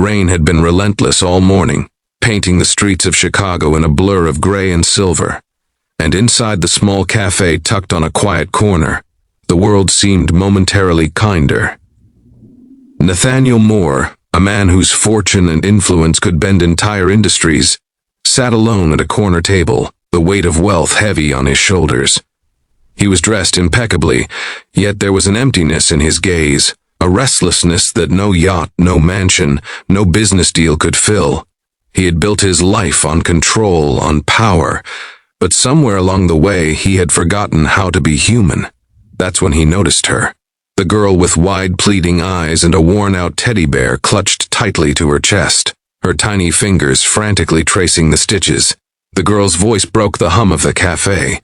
rain had been relentless all morning, painting the streets of Chicago in a blur of gray and silver. And inside the small café tucked on a quiet corner, the world seemed momentarily kinder. Nathaniel Moore, a man whose fortune and influence could bend entire industries, sat alone at a corner table, the weight of wealth heavy on his shoulders. He was dressed impeccably, yet there was an emptiness in his gaze, a restlessness that no yacht, no mansion, no business deal could fill. He had built his life on control, on power, but somewhere along the way he had forgotten how to be human. That's when he noticed her. The girl with wide pleading eyes and a worn-out teddy bear clutched tightly to her chest, her tiny fingers frantically tracing the stitches. The girl's voice broke the hum of the cafe.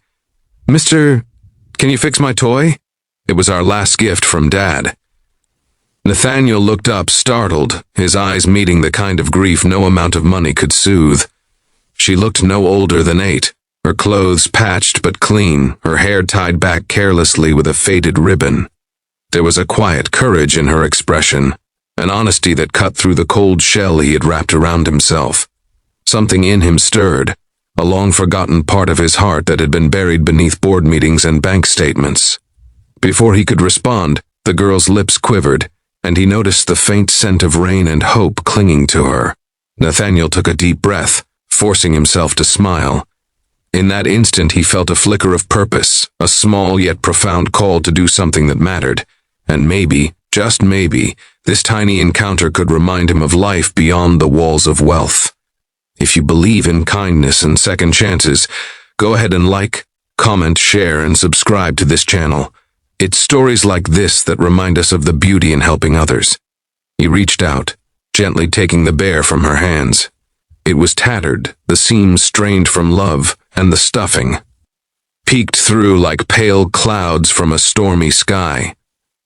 "Mr. Can you fix my toy? It was our last gift from Dad." Nathaniel looked up, startled, his eyes meeting the kind of grief no amount of money could soothe. She looked no older than 8, her clothes patched but clean, her hair tied back carelessly with a faded ribbon. There was a quiet courage in her expression, an honesty that cut through the cold shell he had wrapped around himself. Something in him stirred, a long-forgotten part of his heart that had been buried beneath board meetings and bank statements. Before he could respond, the girl's lips quivered, and he noticed the faint scent of rain and hope clinging to her. Nathaniel took a deep breath, forcing himself to smile. In that instant he felt a flicker of purpose, a small yet profound call to do something that mattered. And maybe, just maybe, this tiny encounter could remind him of life beyond the walls of wealth. If you believe in kindness and second chances, go ahead and like, comment, share, and subscribe to this channel. It's stories like this that remind us of the beauty in helping others. He reached out, gently taking the bear from her hands. It was tattered, the seams strained from love, and the stuffing peeked through like pale clouds from a stormy sky.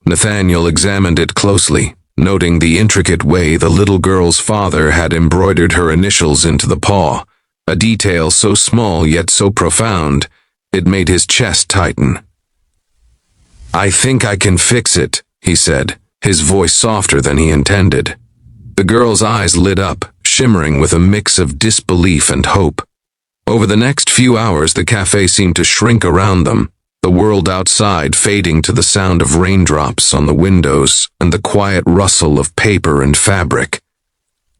Nathaniel examined it closely, noting the intricate way the little girl's father had embroidered her initials into the paw, a detail so small yet so profound, it made his chest tighten. "I think I can fix it," he said, his voice softer than he intended. The girl's eyes lit up, shimmering with a mix of disbelief and hope. Over the next few hours, the cafe seemed to shrink around them, the world outside fading to the sound of raindrops on the windows and the quiet rustle of paper and fabric.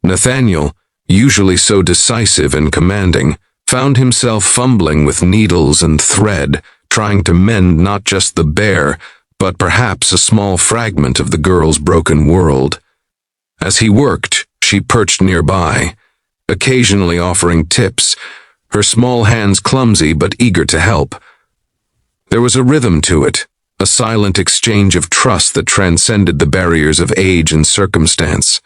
Nathaniel, usually so decisive and commanding, found himself fumbling with needles and thread, trying to mend not just the bear, but perhaps a small fragment of the girl's broken world. As he worked, she perched nearby, occasionally offering tips, her small hands clumsy but eager to help. There was a rhythm to it, a silent exchange of trust that transcended the barriers of age and circumstance.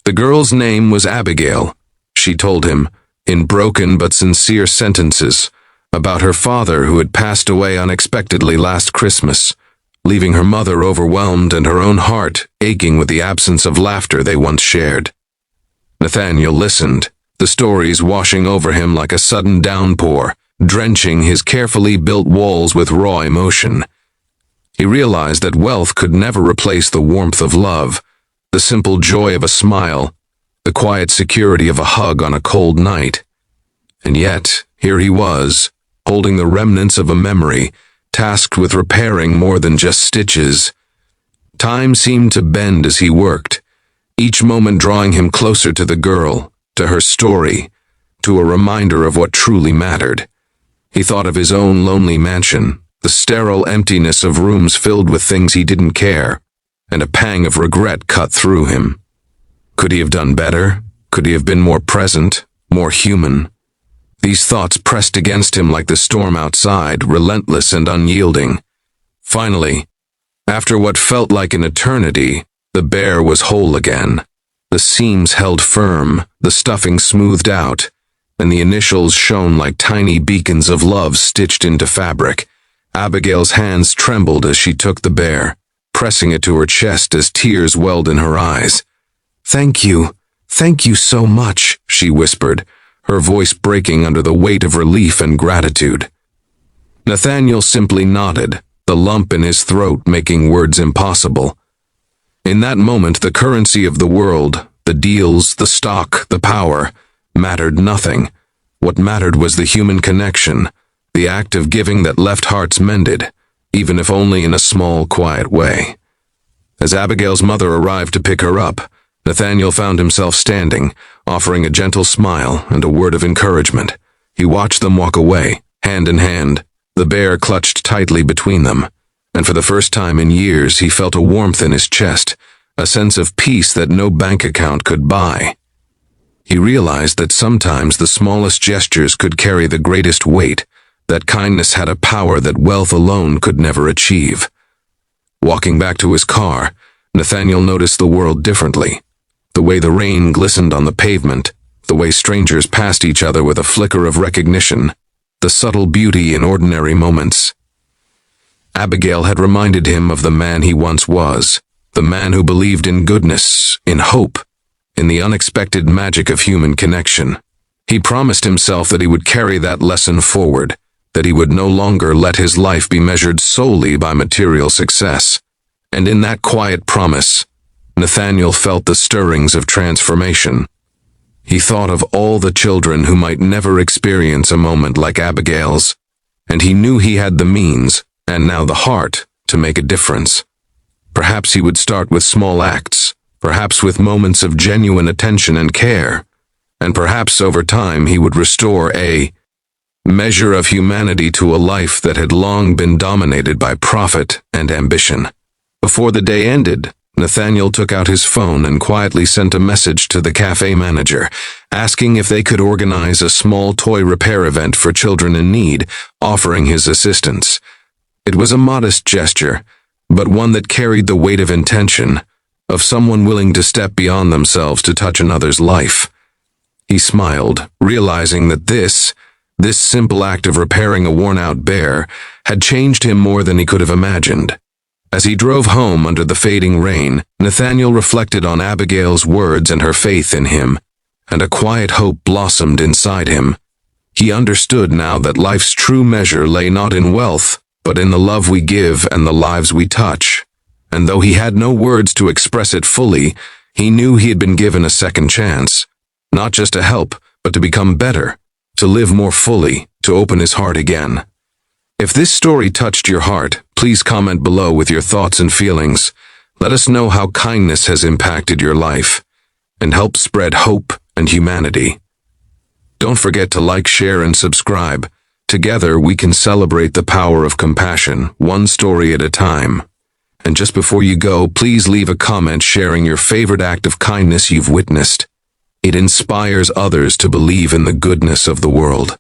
The girl's name was Abigail, she told him, in broken but sincere sentences, about her father who had passed away unexpectedly last Christmas, leaving her mother overwhelmed and her own heart aching with the absence of laughter they once shared. Nathaniel listened, the stories washing over him like a sudden downpour, drenching his carefully built walls with raw emotion. He realized that wealth could never replace the warmth of love, the simple joy of a smile, the quiet security of a hug on a cold night. And yet, here he was, holding the remnants of a memory, tasked with repairing more than just stitches. Time seemed to bend as he worked, each moment drawing him closer to the girl, to her story, to a reminder of what truly mattered. He thought of his own lonely mansion, the sterile emptiness of rooms filled with things he didn't care, and a pang of regret cut through him. Could he have done better? Could he have been more present, more human? These thoughts pressed against him like the storm outside, relentless and unyielding. Finally, after what felt like an eternity, the bear was whole again. The seams held firm, the stuffing smoothed out, and the initials shone like tiny beacons of love stitched into fabric. Abigail's hands trembled as she took the bear, pressing it to her chest as tears welled in her eyes. Thank you so much," she whispered, her voice breaking under the weight of relief and gratitude. Nathaniel simply nodded, the lump in his throat making words impossible. In that moment, the currency of the world, The deals, the stock, the power mattered nothing. What mattered was the human connection, the act of giving that left hearts mended, even if only in a small, quiet way. As Abigail's mother arrived to pick her up, Nathaniel found himself standing, offering a gentle smile and a word of encouragement. He watched them walk away, hand in hand, the bear clutched tightly between them, and for the first time in years he felt a warmth in his chest, a sense of peace that no bank account could buy. He realized that sometimes the smallest gestures could carry the greatest weight, that kindness had a power that wealth alone could never achieve. Walking back to his car, Nathaniel noticed the world differently. The way the rain glistened on the pavement, the way strangers passed each other with a flicker of recognition, the subtle beauty in ordinary moments. Abigail had reminded him of the man he once was, the man who believed in goodness, in hope, in the unexpected magic of human connection. He promised himself that he would carry that lesson forward, that he would no longer let his life be measured solely by material success. And in that quiet promise, Nathaniel felt the stirrings of transformation. He thought of all the children who might never experience a moment like Abigail's, and he knew he had the means, and now the heart, to make a difference. Perhaps he would start with small acts, perhaps with moments of genuine attention and care, and perhaps over time he would restore a measure of humanity to a life that had long been dominated by profit and ambition. Before the day ended, Nathaniel took out his phone and quietly sent a message to the cafe manager, asking if they could organize a small toy repair event for children in need, offering his assistance. It was a modest gesture, but one that carried the weight of intention, of someone willing to step beyond themselves to touch another's life. He smiled, realizing that this simple act of repairing a worn-out bear had changed him more than he could have imagined. As he drove home under the fading rain, Nathaniel reflected on Abigail's words and her faith in him, and a quiet hope blossomed inside him. He understood now that life's true measure lay not in wealth, but in the love we give and the lives we touch. And though he had no words to express it fully, he knew he had been given a second chance, not just to help, but to become better, to live more fully, to open his heart again. If this story touched your heart, please comment below with your thoughts and feelings. Let us know how kindness has impacted your life, and help spread hope and humanity. Don't forget to like, share, and subscribe. Together we can celebrate the power of compassion, one story at a time. And just before you go, please leave a comment sharing your favorite act of kindness you've witnessed. It inspires others to believe in the goodness of the world.